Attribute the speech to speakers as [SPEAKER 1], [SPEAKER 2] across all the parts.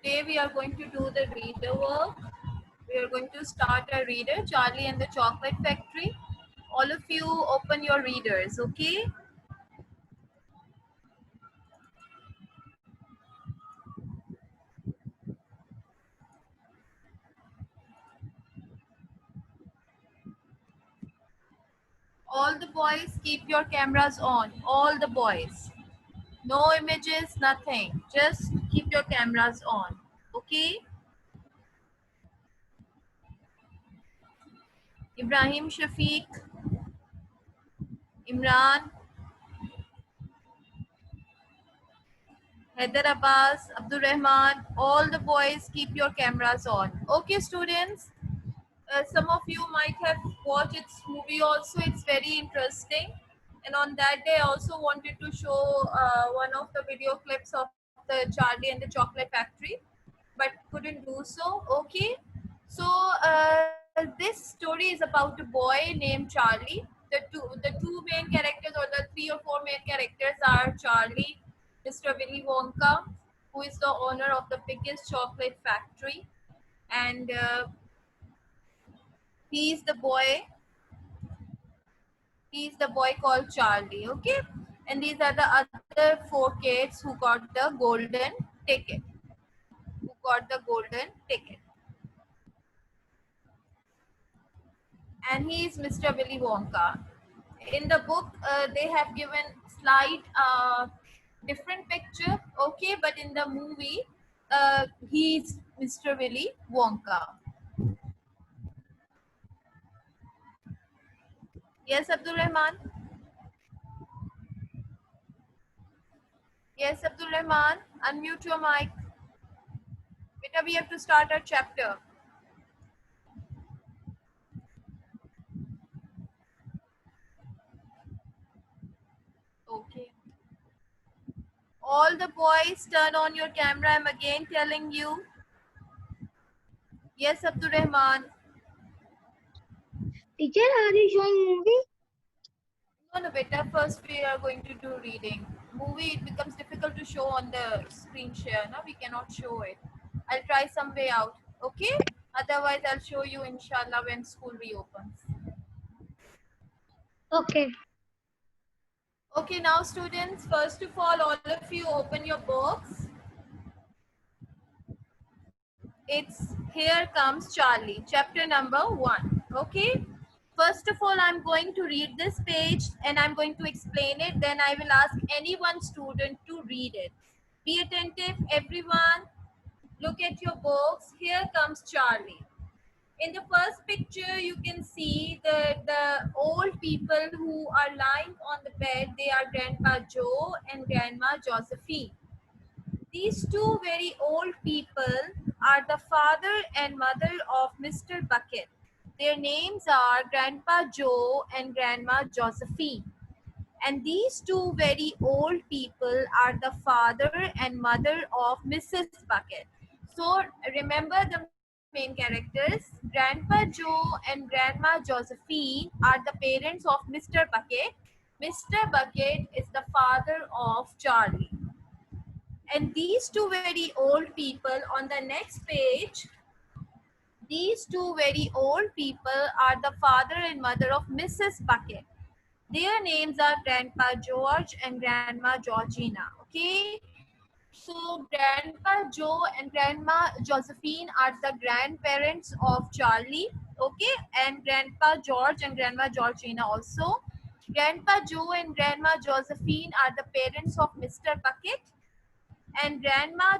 [SPEAKER 1] Today we are going to do the reader work. We are going to start our reader, Charlie and the Chocolate Factory. All of you open your readers, okay? All the boys, keep your cameras on. All the boys. No images, nothing. Just keep your cameras on, okay? Ibrahim Shafiq, Imran, Heather Abbas, Abdul Rahman, all the boys keep your cameras on. Okay, students? Some of you might have watched its movie also. It's very interesting. And on that day, I also wanted to show one of the video clips of the Charlie and the Chocolate Factory, but couldn't do so. Okay. So this story is about a boy named Charlie. The two main characters, or the three or four main characters, are Charlie, Mr. Willy Wonka, who is the owner of the biggest chocolate factory, and he's the boy he's the boy called Charlie. Okay, and these are the other four kids who got the golden ticket and he is Mr. Willy Wonka. In the book, they have given slight different picture, okay, but in the movie, he's Mr. Willy Wonka. Yes, Abdul Rahman. Yes, Abdul Rahman. Unmute your mic. Beta, we have to start our chapter. Okay. All the boys, turn on your camera. I'm again telling you. Yes, Abdul Rahman.
[SPEAKER 2] Teacher, are you showing movie?
[SPEAKER 1] No, beta. First, we are going to do reading. Movie, it becomes difficult to show on the screen share. No, we cannot show it. I'll try some way out. Okay? Otherwise, I'll show you, inshallah, when school reopens.
[SPEAKER 2] Okay.
[SPEAKER 1] Okay, now, students, first of all of you open your books. It's Here Comes Charlie, chapter number 1. Okay? First of all, I'm going to read this page and I'm going to explain it. Then I will ask any one student to read it. Be attentive, everyone. Look at your books. Here comes Charlie. In the first picture, you can see the old people who are lying on the bed. They are Grandpa Joe and Grandma Josephine. These two very old people are the father and mother of Mr. Bucket. Their names are Grandpa Joe and Grandma Josephine. And these two very old people are the father and mother of Mrs. Bucket. So remember the main characters. Grandpa Joe and Grandma Josephine are the parents of Mr. Bucket. Mr. Bucket is the father of Charlie. And these two very old people on the next page, these two very old people are the father and mother of Mrs. Bucket. Their names are Grandpa George and Grandma Georgina. Okay, so Grandpa Joe and Grandma Josephine are the grandparents of Charlie. Okay, and Grandpa George and Grandma Georgina also. Grandpa Joe and Grandma Josephine are the parents of Mr. Bucket. And Grandma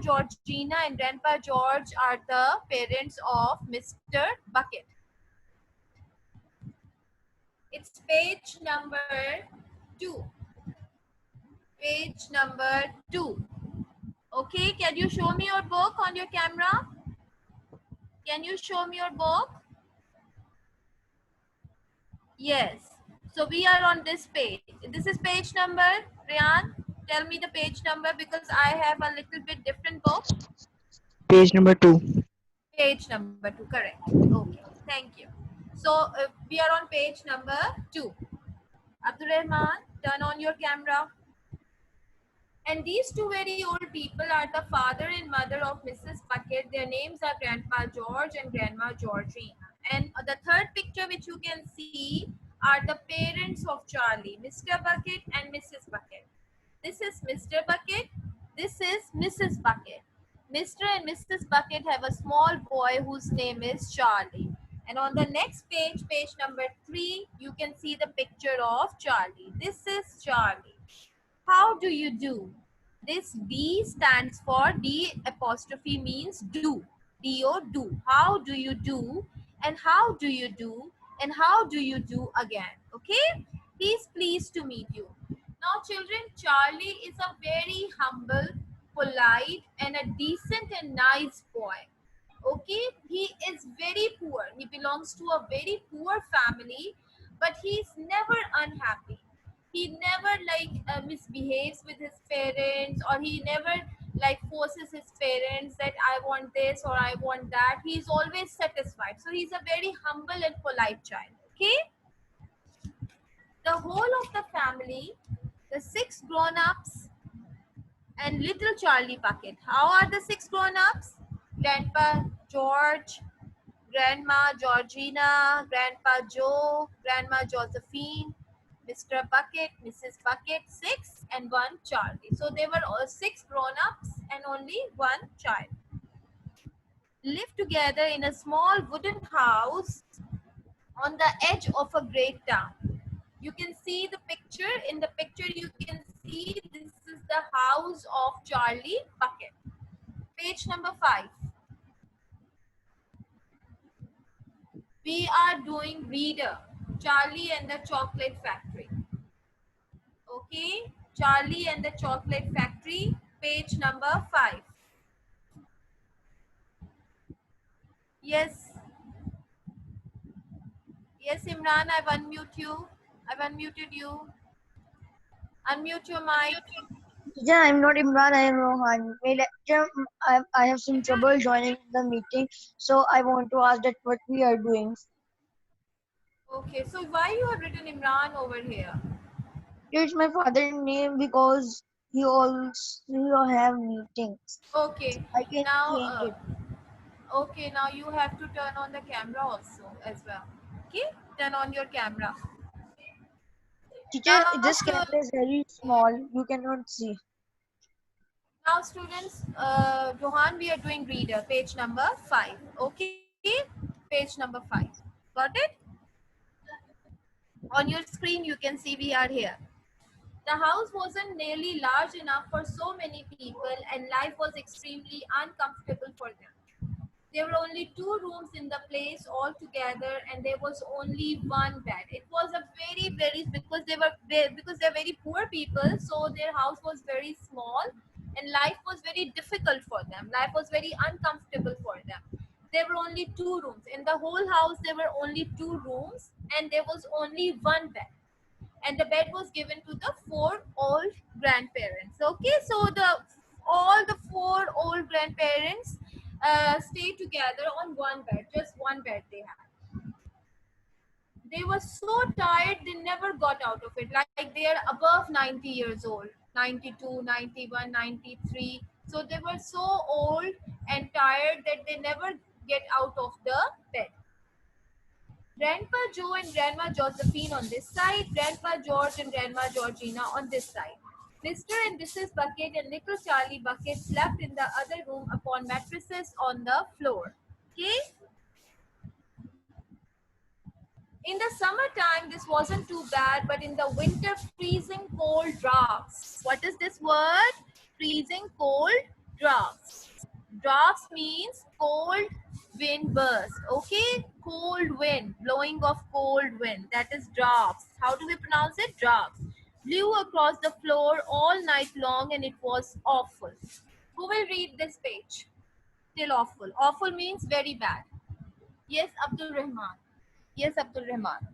[SPEAKER 1] Georgina and Grandpa George are the parents of Mr. Bucket. It's page number 2. Page number 2. Okay, can you show me your book on your camera? Can you show me your book? Yes. So we are on this page. This is page number, Rian. Tell me the page number because I have a little bit different book.
[SPEAKER 3] Page number 2.
[SPEAKER 1] Page number 2, correct. Okay, thank you. So we are on page number 2. Abdul Rahman, turn on your camera. And these two very old people are the father and mother of Mrs. Bucket. Their names are Grandpa George and Grandma Georgina. And the third picture which you can see are the parents of Charlie, Mr. Bucket and Mrs. Bucket. This is Mr. Bucket. This is Mrs. Bucket. Mr. and Mrs. Bucket have a small boy whose name is Charlie. And on the next page, page number 3, you can see the picture of Charlie. This is Charlie. How do you do? This D stands for D apostrophe means do. D-O, do. How do you do? And how do you do? And how do you do again? Okay? He's pleased to meet you. Now children, Charlie is a very humble, polite and a decent and nice boy. Okay? He is very poor. He belongs to a very poor family, but he's never unhappy. He never misbehaves with his parents, or he never like forces his parents that I want this or I want that. He's always satisfied. So he's a very humble and polite child. Okay? The whole of the family, the 6 grown-ups and little Charlie Bucket. How are the 6 grown-ups? Grandpa George, Grandma Georgina, Grandpa Joe, Grandma Josephine, Mr. Bucket, Mrs. Bucket, 6 and 1 Charlie. So they were all 6 grown-ups and only 1 child. Lived together in a small wooden house on the edge of a great town. You can see the picture. In the picture you can see this is the house of Charlie Bucket. Page number 5. We are doing reader, Charlie and the Chocolate Factory. Okay, Charlie and the Chocolate Factory, page number 5. Yes. Yes, Imran, I've unmuted you. Unmute your mic.
[SPEAKER 2] Yeah, I'm not Imran, I am Rohan. My lecture, I have some trouble joining the meeting, so I want to ask that what we are doing.
[SPEAKER 1] Okay, so why you have written Imran over here?
[SPEAKER 2] It's my father's name because he also have meetings.
[SPEAKER 1] Okay,
[SPEAKER 2] I can
[SPEAKER 1] now
[SPEAKER 2] change it.
[SPEAKER 1] okay, now you have to turn on the camera also as well. Okay, turn on your camera.
[SPEAKER 2] Teacher,
[SPEAKER 1] Now,
[SPEAKER 2] this camera is very small. You cannot see.
[SPEAKER 1] now students, Rohan, we are doing reader, page number 5. Okay, page number 5. Got it? On your screen, you can see we are here. The house wasn't nearly large enough for so many people, and life was extremely uncomfortable for them. There were only 2 rooms in the place altogether, and there was only 1 bed. It was a very because they're very poor people, so their house was very small, and life was very difficult for them. Life was very uncomfortable for them. There were only 2 rooms in the whole house. There were only 2 rooms, and there was only 1 bed, and the bed was given to the 4 old grandparents. Okay, so all the 4 old grandparents stay together on 1 bed, just 1 bed they had. They were so tired they never got out of it. Like they are above 90 years old, 92, 91, 93. So they were so old and tired that they never get out of the bed. Grandpa Joe and Grandma Josephine on this side, Grandpa George and Grandma Georgina on this side. Mr. and Mrs. Bucket and little Charlie Bucket slept in the other room upon mattresses on the floor. Okay? In the summertime, this wasn't too bad, but in the winter, freezing cold drafts. What is this word? Freezing cold drafts. Drafts means cold wind burst. Okay? Cold wind, blowing of cold wind. That is drafts. How do we pronounce it? Drafts. Blew across the floor all night long, and it was awful. Who will read this page? Still awful. Awful means very bad. Yes, Abdul Rahman. Yes, Abdul Rahman.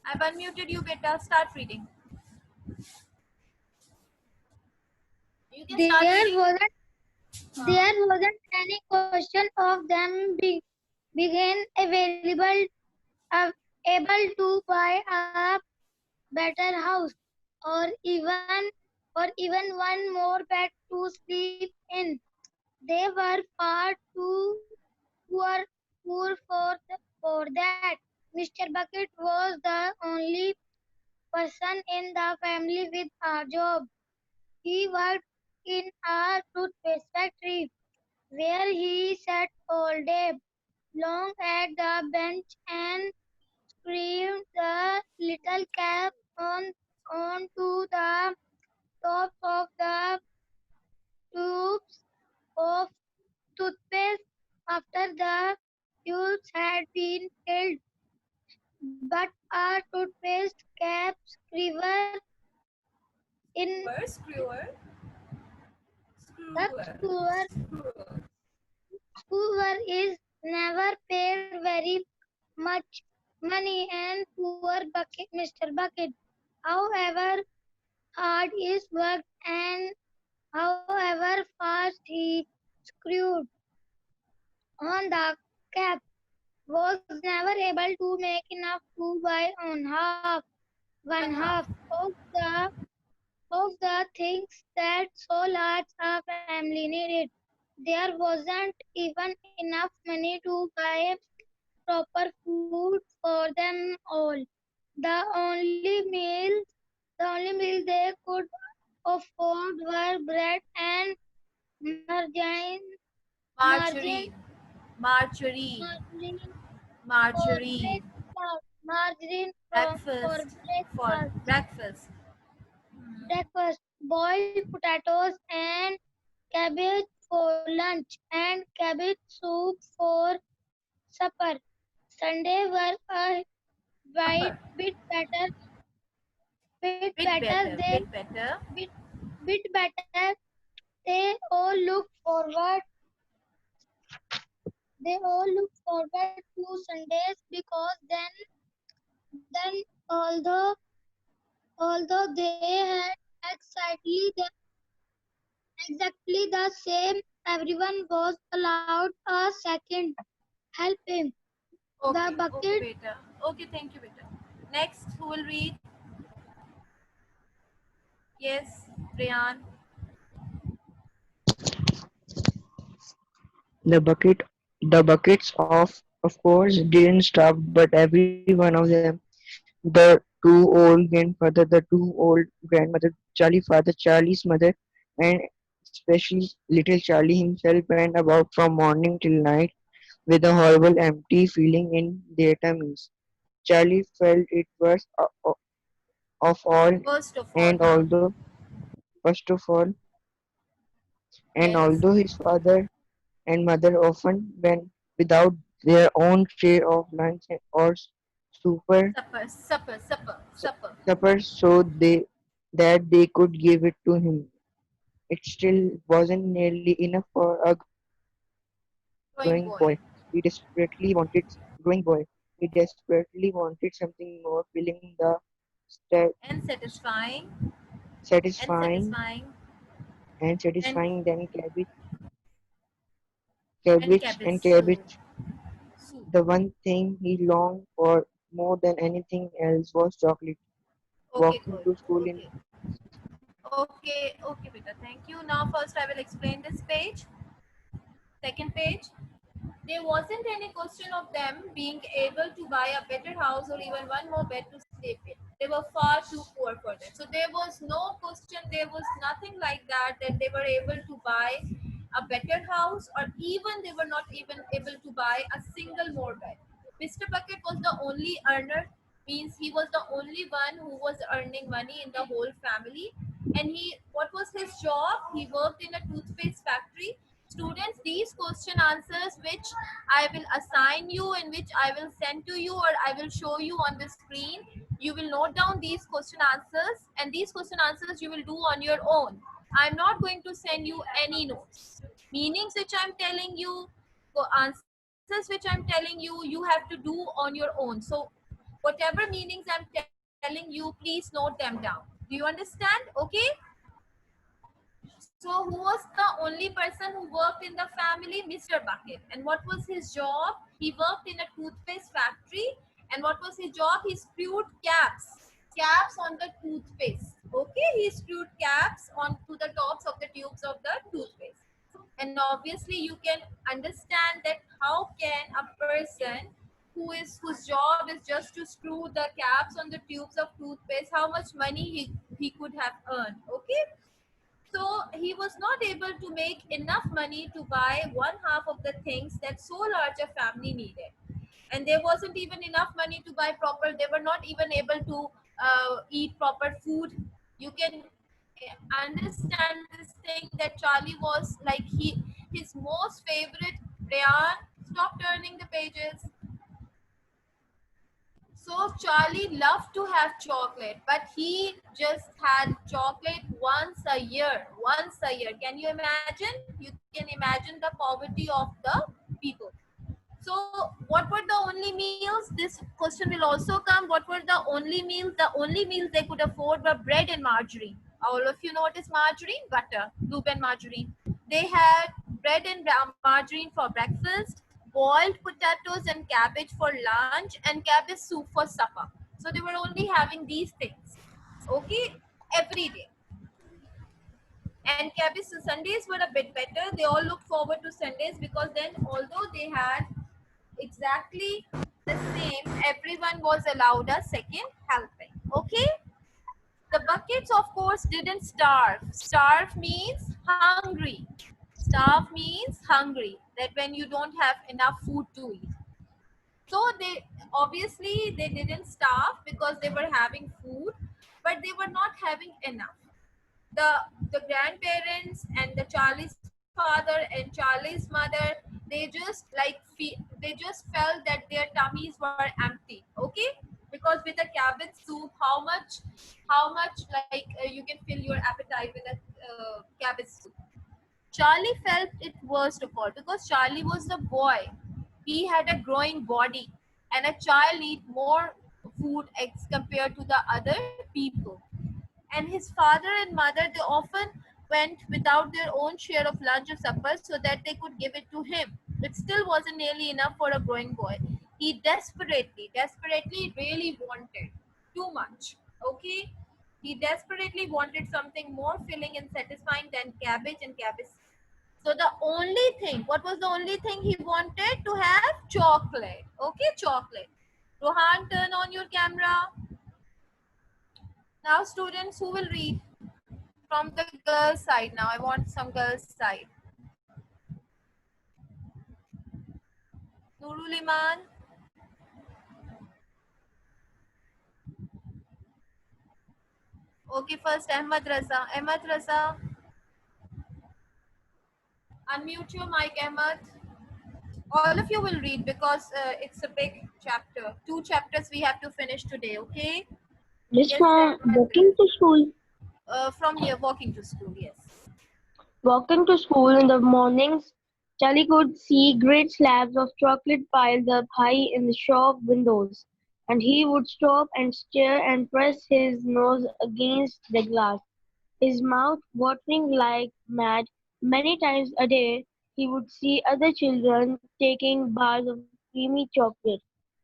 [SPEAKER 1] I've unmuted you, beta. Start reading. You can start reading.
[SPEAKER 2] There wasn't any question of them being available able to buy a
[SPEAKER 4] better house, or even one more bed to sleep in. They were far too poor, poor for that. Mr. Bucket was the only person in the family with a job. He worked in a toothpaste factory where he sat all day long at the bench and screwed the little cap onto the tops of the tubes of toothpaste after the tubes had been filled. But a toothpaste cap screwer in
[SPEAKER 1] Screwer, screwer,
[SPEAKER 4] the
[SPEAKER 1] screwer,
[SPEAKER 4] screwer
[SPEAKER 1] screwer.
[SPEAKER 4] Hoover is never paid very much money and poor bucket, Mr. Bucket. However hard he worked and however fast he screwed on the cap was never able to make enough to buy one
[SPEAKER 1] One
[SPEAKER 4] half
[SPEAKER 1] half.
[SPEAKER 4] the of the things that so large a family needed. There wasn't even enough money to buy proper food for them all. The only meals the only meal they could afford were bread and margarine margarine
[SPEAKER 1] Marjorie, Marjorie,
[SPEAKER 4] margarine for
[SPEAKER 1] Marjorie.
[SPEAKER 4] breakfast margarine for
[SPEAKER 1] Breakfast for
[SPEAKER 4] breakfast
[SPEAKER 1] breakfast.
[SPEAKER 4] breakfast boiled potatoes and cabbage for lunch and cabbage soup for supper. Sunday were a
[SPEAKER 1] Supper.
[SPEAKER 4] bit
[SPEAKER 1] Bit
[SPEAKER 4] better
[SPEAKER 1] better,
[SPEAKER 4] they
[SPEAKER 1] bit better.
[SPEAKER 4] bit, bit better. They all look forward they all look forward to Sundays because then although they had exactly the same, everyone was allowed a second help him. The
[SPEAKER 1] Okay,
[SPEAKER 4] bucket
[SPEAKER 1] beta. Okay, thank you, beta. Next, who will read? Yes, Brian.
[SPEAKER 3] The bucket, the buckets of course didn't stop, but every one of them, the two old grandfather, the two old grandmother, Charlie father, Charlie's mother, and especially little Charlie himself went about from morning till night with a horrible empty feeling in their tummies. Charlie felt it worst of all,
[SPEAKER 1] First of all,
[SPEAKER 3] and
[SPEAKER 1] huh?
[SPEAKER 3] although first of all, and
[SPEAKER 1] Yes.
[SPEAKER 3] although his father and mother often went without their own share of lunch or super
[SPEAKER 1] Supper, supper, supper,
[SPEAKER 3] su-
[SPEAKER 1] supper.
[SPEAKER 3] supper so that they could give it to him. It still wasn't nearly enough for a growing boy. He
[SPEAKER 1] Growing boy.
[SPEAKER 3] desperately wanted something more, filling the sta-
[SPEAKER 1] And satisfying. And
[SPEAKER 3] satisfying
[SPEAKER 1] satisfying.
[SPEAKER 3] and
[SPEAKER 1] And
[SPEAKER 3] satisfying than
[SPEAKER 1] and
[SPEAKER 3] cabbage
[SPEAKER 1] cabbage
[SPEAKER 3] and
[SPEAKER 1] soup.
[SPEAKER 3] cabbage.
[SPEAKER 1] Soup.
[SPEAKER 3] The one thing he longed for more than anything else was chocolate.
[SPEAKER 1] Okay,
[SPEAKER 3] Walking
[SPEAKER 1] good.
[SPEAKER 3] to school in
[SPEAKER 1] Okay. Okay, beta. Thank you. Now first I will explain this page. Second page. There wasn't any question of them being able to buy a better house or even one more bed to sleep in. They were far too poor for that. So there was no question, there was nothing like that they were able to buy a better house, or even they were not even able to buy a single more bed. Mr. Bucket was the only earner, means he was the only one who was earning money in the whole family. And what was his job? He worked in a toothpaste factory. Students, these question answers which I will assign you and which I will send to you or I will show you on the screen, you will note down these question answers, and these question answers you will do on your own. I'm not going to send you any notes. Meanings which I'm telling you, answers which I'm telling you have to do on your own. So whatever meanings I'm telling you, please note them down. Do you understand? Okay. So who was the only person who worked in the family? Mr. Bucket. And what was his job? He worked in a toothpaste factory. And what was his job? He screwed caps. caps on the toothpaste. Okay, he screwed caps onto the tops of the tubes of the toothpaste. And obviously, you can understand that how can a person whose job is just to screw the caps on the tubes of toothpaste, how much money he could have earned. Okay, so he was not able to make enough money to buy one half of the things that so large a family needed. And there wasn't even enough money to buy proper, they were not even able to eat proper food. You can understand this thing that Charlie was like his most favorite. Rayan, stop turning the pages. So Charlie loved to have chocolate, but he just had chocolate once a year. Once a year. Can you imagine? You can imagine the poverty of the people. So, what were the only meals? This question will also come. What were the only meals? The only meals they could afford were bread and margarine. All of you know what is margarine? Butter, lube and margarine. They had bread and margarine for breakfast, boiled potatoes and cabbage for lunch, and cabbage soup for supper. So they were only having these things, okay, every day. And cabbage Sundays were a bit better. They all looked forward to Sundays because then, although they had exactly the same, everyone was allowed a second helping. Okay, the buckets of course didn't starve. Starve means hungry. Starve means hungry, that when you don't have enough food to eat. So they obviously they didn't starve because they were having food, but they were not having enough. the the grandparents and the Charlie's father and Charlie's mother, they just they just felt that their tummies were empty. Okay, because with a cabbage soup, how much like you can fill your appetite with a cabbage soup. Charlie felt it worst of all because Charlie was the boy. He had a growing body, and a child need more food compared to the other people. And his father and mother, they often went without their own share of lunch or supper so that they could give it to him. It still wasn't nearly enough for a growing boy. He desperately really wanted too much. Okay, he desperately wanted something more filling and satisfying than cabbage and cabbage. So the only thing, what was the only thing he wanted to have? Chocolate. Okay, chocolate. Rohan, turn on your camera. Now, students, who will read from the girls' side? Now, I want some girls' side. Nurul Iman. Okay, first Ahmad Raza. Ahmad Raza, unmute your mic, Ahmad. All of you will read because it's a big chapter. 2 chapters we have to finish today. Okay.
[SPEAKER 5] Just
[SPEAKER 1] Yes,
[SPEAKER 5] from
[SPEAKER 1] Ahmad.
[SPEAKER 5] walking to school.
[SPEAKER 1] From here, walking to school. Yes.
[SPEAKER 5] Walking to school in the mornings, Charlie could see great slabs of chocolate piled up high in the shop windows, and he would stop and stare and press his nose against the glass, his mouth watering like mad. Many times a day, he would see other children taking bars of creamy chocolate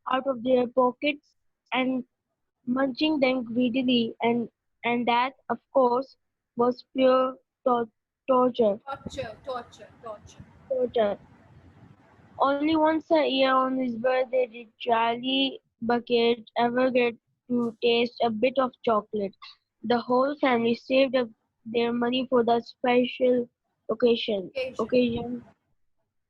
[SPEAKER 5] out of their pockets and munching them greedily, and that, of course, was pure torture.
[SPEAKER 1] Torture.
[SPEAKER 5] Only once a year on his birthday did Charlie Bucket ever get to taste a bit of chocolate. The whole family saved up their money for that special occasion.
[SPEAKER 1] Occasion.
[SPEAKER 5] occasion.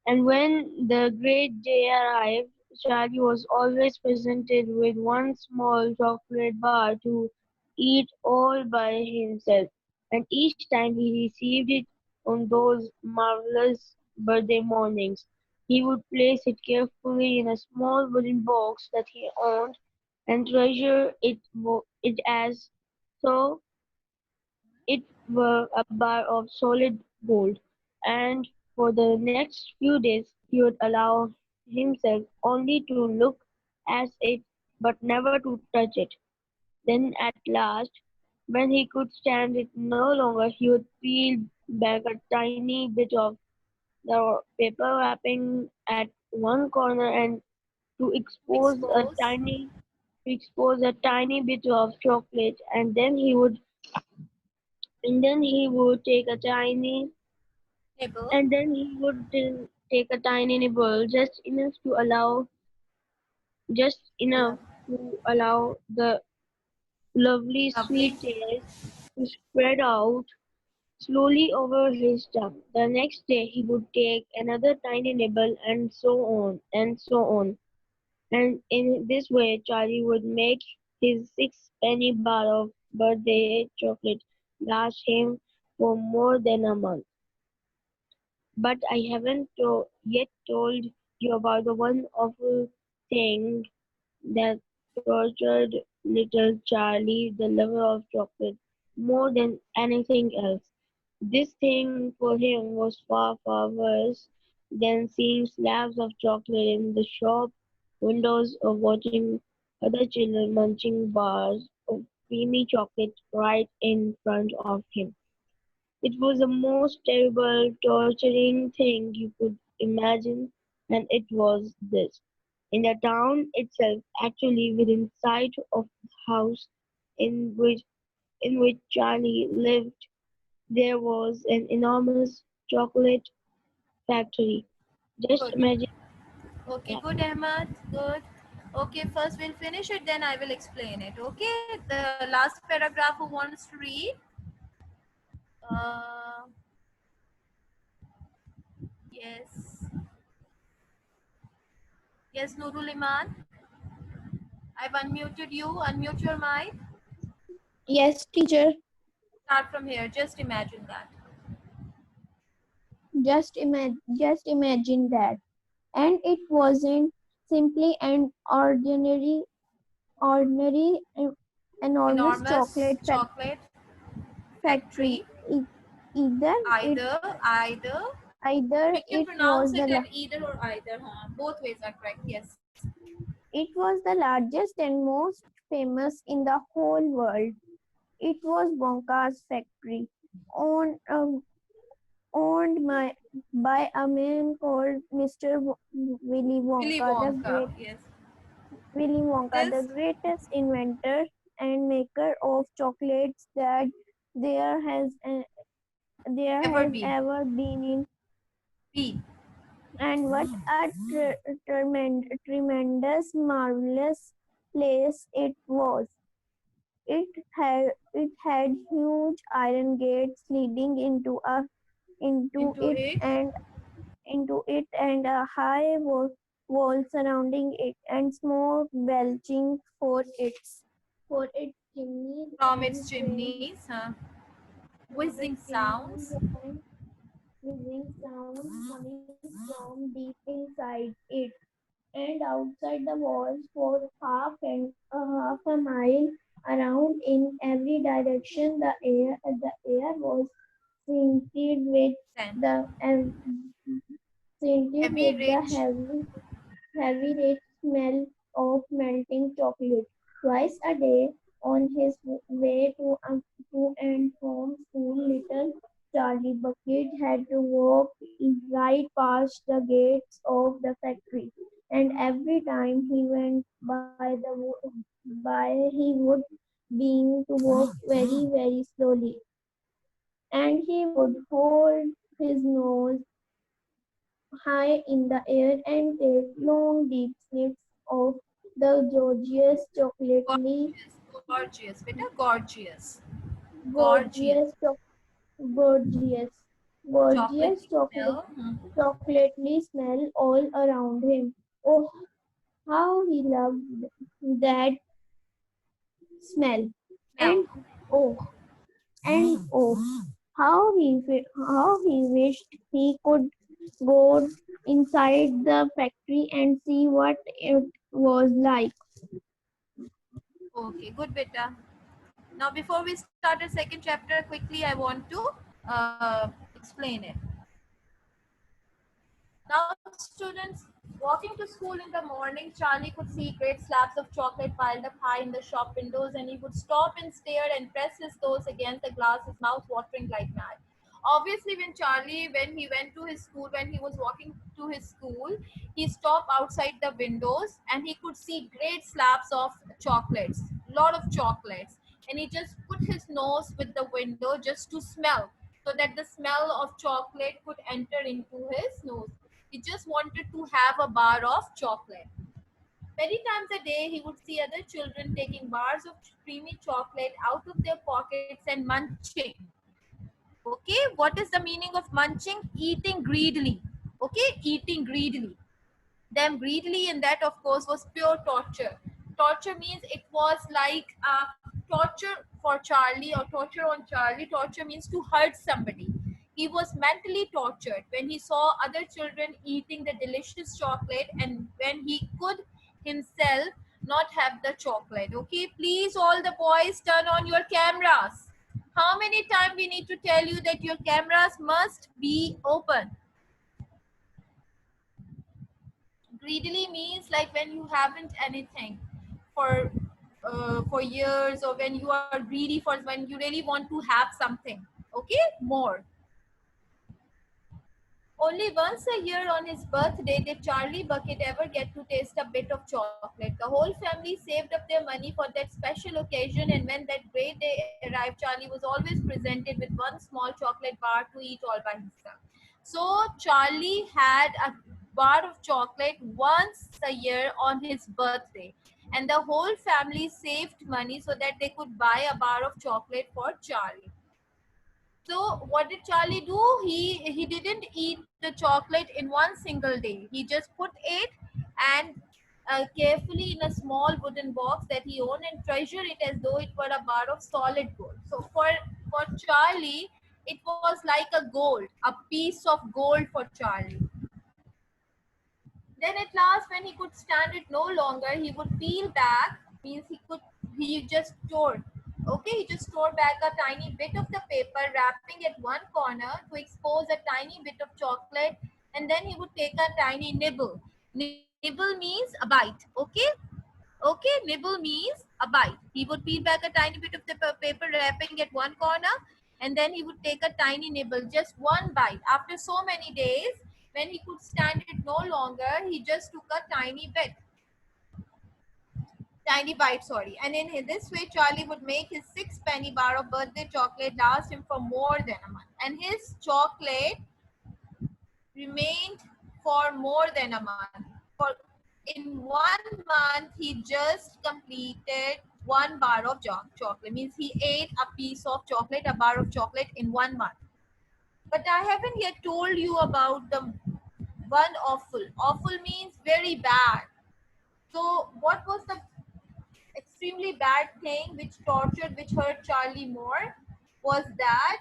[SPEAKER 5] And when the great day arrived, Charlie was always presented with one small chocolate bar to eat all by himself, and each time he received it on those marvelous birthday mornings, he would place it carefully in a small wooden box that he owned and treasure it as though it were a bar of solid gold, and for the next few days he would allow himself only to look at it but never to touch it. Then at last, when he could stand it no longer, he would peel back a tiny bit of the paper wrapping at one corner and to expose a
[SPEAKER 1] Expose.
[SPEAKER 5] tiny to expose a tiny bit of chocolate, and then he would take a tiny
[SPEAKER 1] Nibble.
[SPEAKER 5] and then he would take a tiny nibble, just
[SPEAKER 1] Yeah.
[SPEAKER 5] enough to allow the lovely
[SPEAKER 1] Lovely.
[SPEAKER 5] sweet taste to spread out slowly over his tongue. The next day he would take another tiny nibble, and so on and so on. And in this way Charlie would make his six-penny bar of birthday chocolate last him for more than a month. But I haven't yet told you about the one awful thing that tortured little Charlie, the lover of chocolate, more than anything else. This thing for him was far, far worse than seeing slabs of chocolate in the shop windows or watching other children munching bars of creamy chocolate right in front of him. It was the most terrible, torturing thing you could imagine, and it was this. In the town itself, actually within sight of the house in which Charlie lived, there was an enormous chocolate factory. Just
[SPEAKER 1] Good.
[SPEAKER 5] imagine
[SPEAKER 1] Okay,
[SPEAKER 5] that.
[SPEAKER 1] good, Ahmad. Good. Okay, first we'll finish it, then I will explain it. Okay, the last paragraph who wants to read? Uh, yes. Yes, Nurul Iman. I've unmuted you. Unmute your mic.
[SPEAKER 6] Yes, teacher.
[SPEAKER 1] Start from here. Just imagine that.
[SPEAKER 6] Just imagine that. And it wasn't simply an ordinary, enormous
[SPEAKER 1] Enormous chocolate
[SPEAKER 6] factory.
[SPEAKER 1] factory.
[SPEAKER 6] Either it
[SPEAKER 1] Either.
[SPEAKER 6] either
[SPEAKER 1] We can
[SPEAKER 6] it
[SPEAKER 1] pronounce
[SPEAKER 6] was
[SPEAKER 1] it at either or either. Huh? Both ways are correct. Yes.
[SPEAKER 6] the largest and most famous in the whole world. It was Wonka's factory, owned by a man called Mr. Willy
[SPEAKER 1] Willy
[SPEAKER 6] Wonka,
[SPEAKER 1] Wonka. Yes.
[SPEAKER 6] The
[SPEAKER 1] This
[SPEAKER 6] greatest inventor and maker of chocolates that there has uh, there
[SPEAKER 1] ever
[SPEAKER 6] has
[SPEAKER 1] been.
[SPEAKER 6] ever been in.
[SPEAKER 1] Been.
[SPEAKER 6] And what a tremendous, marvelous place it was. It had huge iron gates leading into
[SPEAKER 1] Into
[SPEAKER 6] it
[SPEAKER 1] it.
[SPEAKER 6] and a high wall surrounding it, and smoke belching for its chimneys
[SPEAKER 1] From
[SPEAKER 6] and
[SPEAKER 1] its
[SPEAKER 6] strange
[SPEAKER 1] chimneys. Huh?
[SPEAKER 6] for
[SPEAKER 1] Whizzing
[SPEAKER 6] its chimneys
[SPEAKER 1] sounds.
[SPEAKER 6] and whizzing sounds coming from deep inside it. And outside the walls for half a mile around in every direction, the air was scented with
[SPEAKER 1] Scent.
[SPEAKER 6] the um, scented
[SPEAKER 1] Heavy,
[SPEAKER 6] with the
[SPEAKER 1] rich.
[SPEAKER 6] heavy rich smell of melting chocolate. Twice a day, on his way to and from school, little Charlie Bucket had to walk right past the gates of the factory. And every time he went by, he would being to walk very, very slowly. And he would hold his nose high in the air and take long deep sniffs of the gorgeous chocolately
[SPEAKER 1] Gorgeous. Gorgeous. Beta, gorgeous. Gorgeous.
[SPEAKER 6] gorgeous gorgeous gorgeous
[SPEAKER 1] Chocolatey smell. Hmm.
[SPEAKER 6] chocolately smell all around him. Oh, how he loved that smell.
[SPEAKER 1] Smell.
[SPEAKER 6] And oh and oh how he wished he could go inside the factory and see what it was like.
[SPEAKER 1] Okay, good, beta. Now, before we start the second chapter, quickly I want to explain it. Now, students, walking to school in the morning, Charlie could see great slabs of chocolate piled up high in the shop windows, and he would stop and stare and press his toes against the glass, his mouth watering like mad. Obviously, when he went to his school, when he was walking to his school, he stopped outside the windows and he could see great slabs of chocolates, lot of chocolates, and he just put his nose with the window just to smell, so that the smell of chocolate could enter into his nose. He just wanted to have a bar of chocolate. Many times a day, he would see other children taking bars of creamy chocolate out of their pockets and munching. Okay, what is the meaning of munching? Eating greedily. Okay, eating greedily. Them greedily, and that, of course, was pure torture. Torture means it was like torture for Charlie, or torture on Charlie. Torture means to hurt somebody. He was mentally tortured when he saw other children eating the delicious chocolate, and when he could himself not have the chocolate. Okay, please, all the boys, turn on your cameras. How many times we need to tell you that your cameras must be open? Greedily means like when you haven't anything for years, or when you are greedy for, when you really want to have something, okay, more. Only once a year on his birthday did Charlie Bucket ever get to taste a bit of chocolate. The whole family saved up their money for that special occasion, and when that great day arrived, Charlie was always presented with one small chocolate bar to eat all by himself. So Charlie had a bar of chocolate once a year on his birthday, and the whole family saved money so that they could buy a bar of chocolate for Charlie. So what did Charlie do? He didn't eat the chocolate in one single day. He just put it and carefully in a small wooden box that he owned, and treasure it as though it were a bar of solid gold. So for Charlie, it was like a gold, a piece of gold for Charlie. Then at last, when he could stand it no longer, he would peel back, means he just tore. Okay, he just tore back a tiny bit of the paper, wrapping at one corner to expose a tiny bit of chocolate, and then he would take a tiny nibble. Nibble means a bite. Okay, okay, nibble means a bite. He would peel back a tiny bit of the paper, wrapping at one corner, and then he would take a tiny nibble, just one bite. After so many days, when he could stand it no longer, he just took a tiny bite, sorry. And in this way, Charlie would make his 6-penny bar of birthday chocolate last him for more than a month. And his chocolate remained for more than a month. For in 1 month, he just completed one bar of chocolate. Means he ate a piece of chocolate, a bar of chocolate in 1 month. But I haven't yet told you about the one awful. Awful means very bad. So what was the extremely bad thing which tortured, which hurt Charlie more, was that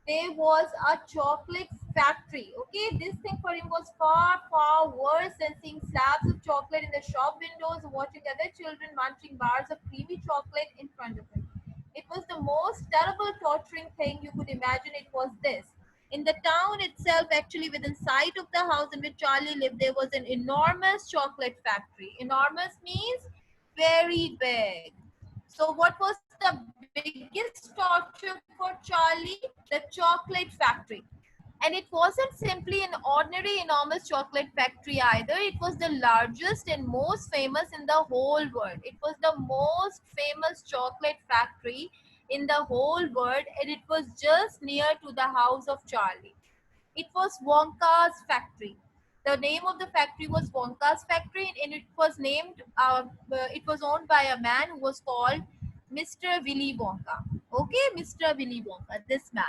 [SPEAKER 1] there was a chocolate factory. Okay, this thing for him was far, far worse than seeing slabs of chocolate in the shop windows or watching other children munching bars of creamy chocolate in front of him. It was the most terrible, torturing thing you could imagine. It was this. In the town itself, actually within sight of the house in which Charlie lived, there was an enormous chocolate factory. Enormous means very big. So what was the biggest torture for Charlie? The chocolate factory. And it wasn't simply an ordinary enormous chocolate factory either. It was the largest and most famous in the whole world. It was the most famous chocolate factory in the whole world, and it was just near to the house of Charlie. It was Wonka's factory. The name of the factory was Wonka's factory, and it was owned by a man who was called Mr. Willy Wonka. Okay, Mr. Willy Wonka, this man.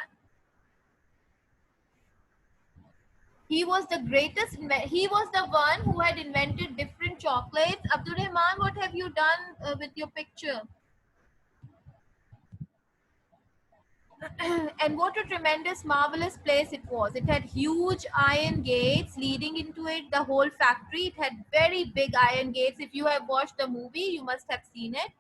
[SPEAKER 1] He was the greatest. He was the one who had invented different chocolates. Abdul Rahman, what have you done with your picture? And what a tremendous, marvelous place it was. It had huge iron gates leading into it, the whole factory. It had very big iron gates. If you have watched the movie, you must have seen it.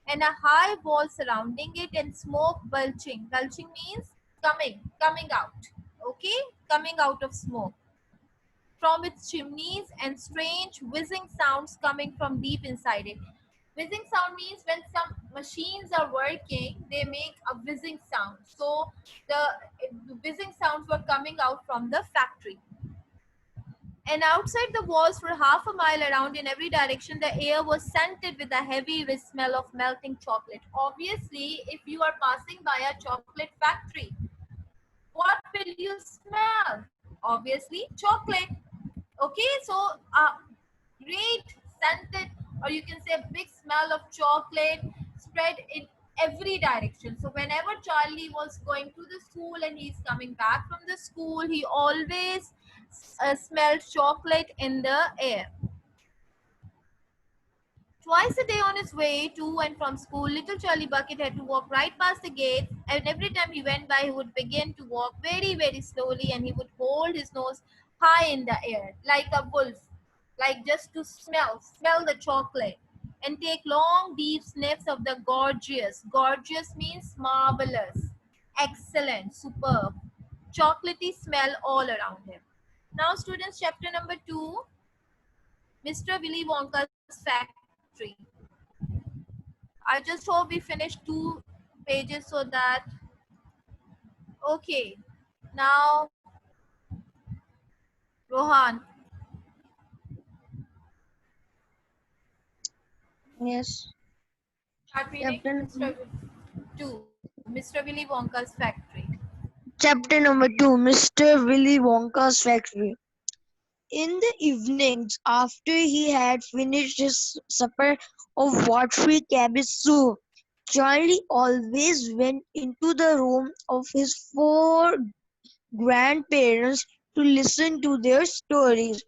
[SPEAKER 1] And a high wall surrounding it, and smoke belching. Belching means coming out. Okay? Coming out of smoke from its chimneys, and strange whizzing sounds coming from deep inside it. Whizzing sound means when some machines are working, they make a whizzing sound. So the whizzing sounds were coming out from the factory. And outside the walls for half a mile around in every direction, the air was scented with a heavy smell of melting chocolate. Obviously, if you are passing by a chocolate factory, what will you smell? Obviously, chocolate. Okay, so great scented, or you can say a big smell of chocolate spread in every direction. So whenever Charlie was going to the school and he's coming back from the school, he always smelled chocolate in the air. Twice a day on his way to and from school, little Charlie Bucket had to walk right past the gate, and every time he went by, he would begin to walk very, very slowly, and he would hold his nose high in the air, like a wolf, like just to smell the chocolate, and take long, deep sniffs of the gorgeous. Gorgeous means marvelous, excellent, superb, chocolatey smell all around him. Now, students, chapter number 2, Mr. Willy Wonka's factory. I just hope we finish 2 pages so that, okay. Now, Rohan,
[SPEAKER 2] Yes.
[SPEAKER 1] start reading
[SPEAKER 2] Chapter
[SPEAKER 1] Mr. 2, Mr. Willy Wonka's factory.
[SPEAKER 2] Chapter number 2, Mr. Willy Wonka's Factory. In the evenings, after he had finished his supper of watery cabbage soup, Charlie always went into the room of his 4 grandparents to listen to their stories,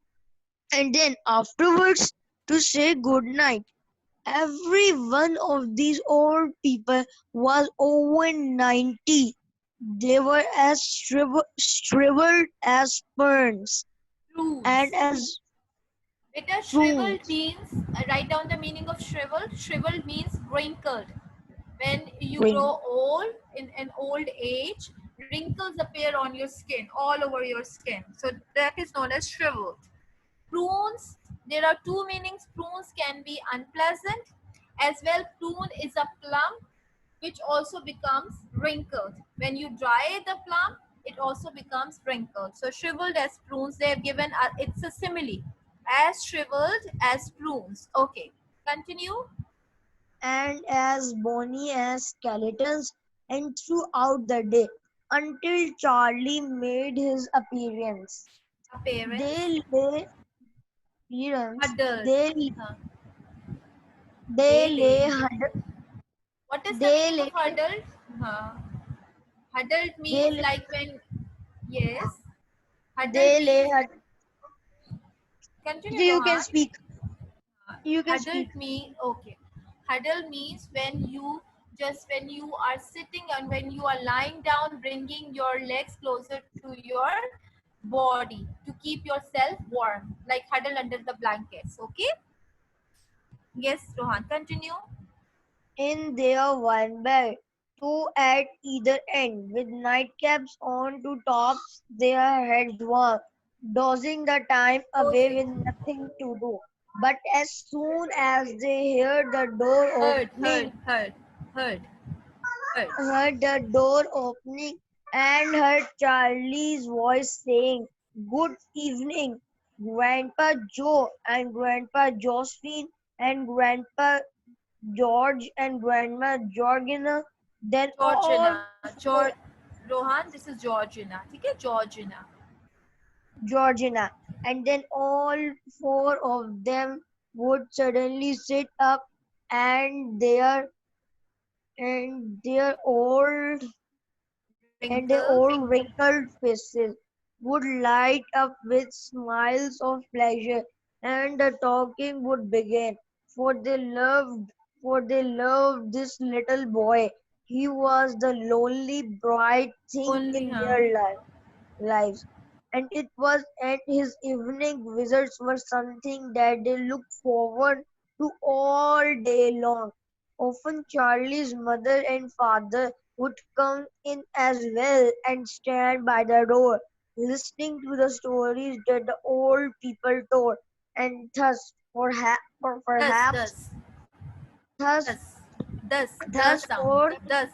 [SPEAKER 2] and then afterwards to say good night. Every one of these old people was over 90. They were as shriveled as ferns and
[SPEAKER 1] Prunes.
[SPEAKER 2] as
[SPEAKER 1] Beta, shriveled
[SPEAKER 2] prunes.
[SPEAKER 1] means, write down the meaning of shriveled. Shriveled means wrinkled. When you
[SPEAKER 2] Ring.
[SPEAKER 1] grow old, in an old age, wrinkles appear on your skin, all over your skin. So that is known as shriveled. Prunes, there are 2 meanings. Prunes can be unpleasant. As well, prune is a plum which also becomes wrinkled. When you dry the plum, it also becomes wrinkled. So shriveled as prunes, they have given, it's a simile. As shriveled as prunes. Okay, continue.
[SPEAKER 2] And as bony as skeletons, and throughout the day, until Charlie made his appearance.
[SPEAKER 1] Appearance,
[SPEAKER 2] They lay appearance.
[SPEAKER 1] huddled.
[SPEAKER 2] They
[SPEAKER 1] Huh.
[SPEAKER 2] they
[SPEAKER 1] They
[SPEAKER 2] lay
[SPEAKER 1] lay.
[SPEAKER 2] huddled.
[SPEAKER 1] What is the
[SPEAKER 2] They
[SPEAKER 1] meaning of
[SPEAKER 2] lay
[SPEAKER 1] huddled? Huh. Huddled
[SPEAKER 2] they
[SPEAKER 1] means
[SPEAKER 2] lay,
[SPEAKER 1] like when, yes. Huddled
[SPEAKER 2] they lay
[SPEAKER 1] means,
[SPEAKER 2] huddled.
[SPEAKER 1] continue
[SPEAKER 2] You can
[SPEAKER 1] Rohan.
[SPEAKER 2] speak. You can speak.
[SPEAKER 1] Huddled me, okay. Huddle means when you are sitting and when you are lying down, bringing your legs closer to your body to keep yourself warm, like huddle under the blankets. Okay. Yes, Rohan, continue.
[SPEAKER 2] In their one bed, 2 at either end, with nightcaps on to tops their heads were dozing the time away with
[SPEAKER 1] Closing.
[SPEAKER 2] nothing to do. But as soon as they
[SPEAKER 1] Heard, heard, heard, heard, heard.
[SPEAKER 2] heard the door opening and heard Charlie's voice saying, "Good evening, Grandpa Joe and Grandpa Josephine and Grandpa George and Grandma Georgina, then all
[SPEAKER 1] Georgina,
[SPEAKER 2] four
[SPEAKER 1] Rohan, this is Georgina. Okay, Georgina.
[SPEAKER 2] Georgina, and then all 4 of them would suddenly sit up and their old their
[SPEAKER 1] Wrinkle.
[SPEAKER 2] old wrinkled faces would light up with smiles of pleasure, and the talking would begin. For they loved this little boy. He was the lonely bright thing
[SPEAKER 1] Only,
[SPEAKER 2] in
[SPEAKER 1] huh?
[SPEAKER 2] their lives, and his evening visits were something that they looked forward to all day long. Often Charlie's mother and father would come in as well and stand by the door, listening to the stories that the old people told, and thus, for
[SPEAKER 1] Thus,
[SPEAKER 2] perhaps
[SPEAKER 1] thus.
[SPEAKER 2] thus,
[SPEAKER 1] the
[SPEAKER 2] thus
[SPEAKER 1] sound.
[SPEAKER 2] for,
[SPEAKER 1] Thus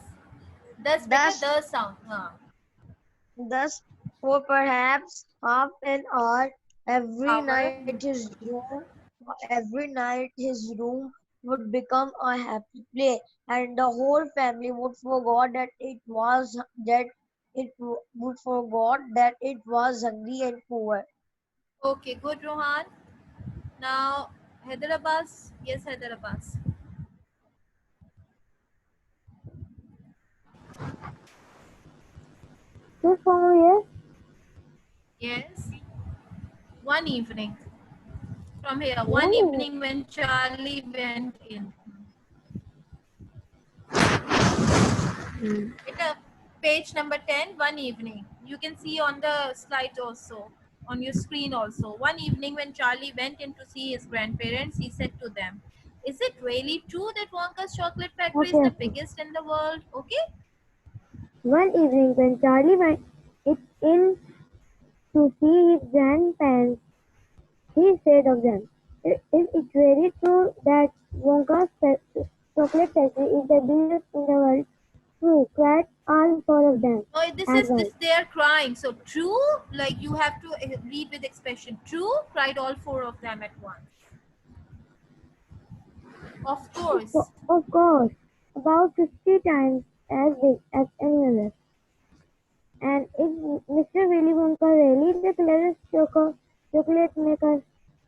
[SPEAKER 1] beta
[SPEAKER 2] thus,
[SPEAKER 1] the sound. हाँ.
[SPEAKER 2] thus for perhaps half an hour
[SPEAKER 1] Hour.
[SPEAKER 2] every night his room would become a happy play, and the whole family would forgot that would forgot that it was hungry and poor.
[SPEAKER 1] Okay, good, Rohan. Now, Haider Abbas. Yes, Haider Abbas.
[SPEAKER 4] Yes, Mama, yes.
[SPEAKER 1] Yes. One evening. From here. One
[SPEAKER 4] One evening.
[SPEAKER 1] evening when Charlie went in. Beta, page number 10, one evening. You can see on the slide also, on your screen also. One evening when Charlie went in to see his grandparents, he said to them, "Is it really true that Wonka's chocolate factory is
[SPEAKER 4] Okay,
[SPEAKER 1] the
[SPEAKER 4] okay.
[SPEAKER 1] biggest in the world?" Okay?
[SPEAKER 4] One evening when Charlie went it in to see his grandparents, he said of them, "Is it really true that Wonka's chocolate factory is the biggest in the world?" True, cried all four of them
[SPEAKER 1] Oh, this
[SPEAKER 4] at
[SPEAKER 1] is
[SPEAKER 4] once.
[SPEAKER 1] this they are crying. So true, like you have to read with expression. True, cried all four of them at once. Of course.
[SPEAKER 4] Of course, about 50 times as big as any other. And is Mr. Willy Wonka really the cleverest chocolate maker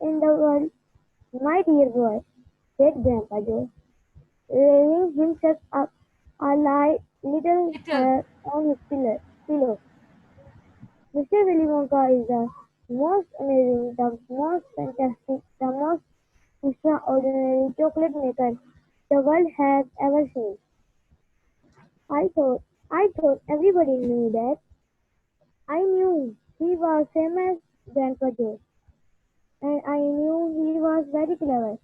[SPEAKER 4] in the world? My dear boy, said Grandpa Joe, raising himself up a little
[SPEAKER 1] Little.
[SPEAKER 4] higher on his pillow. Mr. Willy Wonka is the most amazing, the most fantastic, the most extraordinary chocolate maker the world has ever seen. I thought, I thought everybody knew that. I knew he was famous, Grandpa Joe, and I knew he was very clever.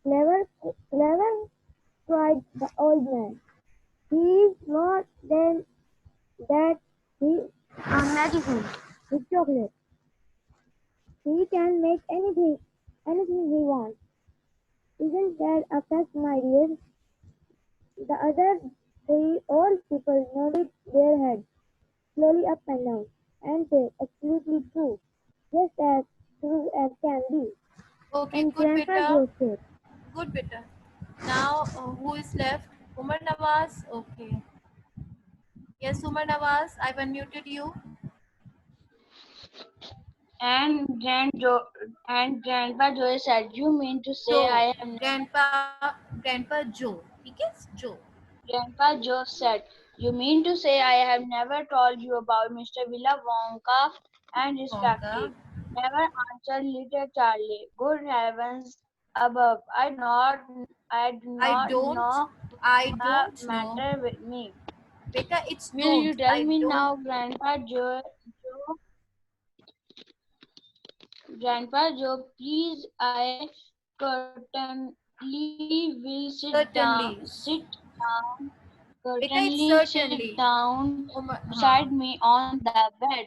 [SPEAKER 4] Clever, clever, cried the old man. He is more than that. He is a magician with chocolate. He can make anything he wants. Isn't that a fact, my dear? The other three old people nodded their heads slowly up and down, and said, "Absolutely true, just as true as can be."
[SPEAKER 1] Okay,
[SPEAKER 4] And
[SPEAKER 1] good
[SPEAKER 4] Grandpa
[SPEAKER 1] beta.
[SPEAKER 4] Joe said,
[SPEAKER 1] Good beta. Now, who is left? Umar Nawaz. Okay. Yes, Umar Nawaz. I've unmuted you.
[SPEAKER 5] And Grandpa Joe said, "You mean to say
[SPEAKER 1] Joe.
[SPEAKER 5] I have
[SPEAKER 1] Grandpa Joe. He gets Joe.
[SPEAKER 5] Grandpa Joe said, "You mean to say I have never told you about Mr. Willy Wonka and his
[SPEAKER 1] Wonka.
[SPEAKER 5] factory?" Never, answered little Charlie. "Good heavens above, I do
[SPEAKER 1] I
[SPEAKER 5] not
[SPEAKER 1] don't.
[SPEAKER 5] know
[SPEAKER 1] I
[SPEAKER 5] the
[SPEAKER 1] don't know.
[SPEAKER 5] matter with me.
[SPEAKER 1] Beta, it's
[SPEAKER 5] Will you
[SPEAKER 1] don't.
[SPEAKER 5] tell
[SPEAKER 1] I
[SPEAKER 5] me
[SPEAKER 1] don't.
[SPEAKER 5] now, Grandpa Joe, please, I certainly will
[SPEAKER 1] Certainly.
[SPEAKER 5] down,
[SPEAKER 1] Beta, it's
[SPEAKER 5] certainly sit
[SPEAKER 1] certainly.
[SPEAKER 5] down
[SPEAKER 1] Umar,
[SPEAKER 5] beside me on the bed,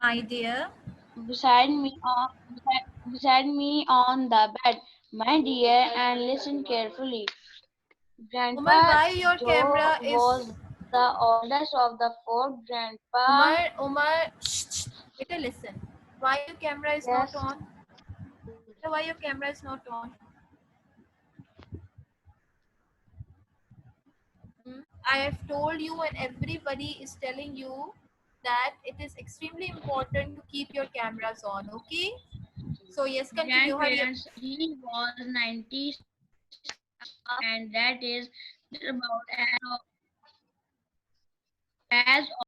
[SPEAKER 1] my dear.
[SPEAKER 5] beside me on, beside me on the bed, my dear, and listen carefully.
[SPEAKER 1] Umar,
[SPEAKER 5] Grandpa
[SPEAKER 1] why your
[SPEAKER 5] Joe
[SPEAKER 1] camera is
[SPEAKER 5] was the oldest of the four. Grandpa,
[SPEAKER 1] Umar, shh, shh. Beta, listen. Why your camera is not
[SPEAKER 5] yes,
[SPEAKER 1] on? Beta, why your camera is not on? Hmm? I have told you, and everybody is telling you that it is extremely important to keep your cameras on. Okay. So yes, continue. Hurry up.
[SPEAKER 5] grandparents, he was 96, and that is just about as old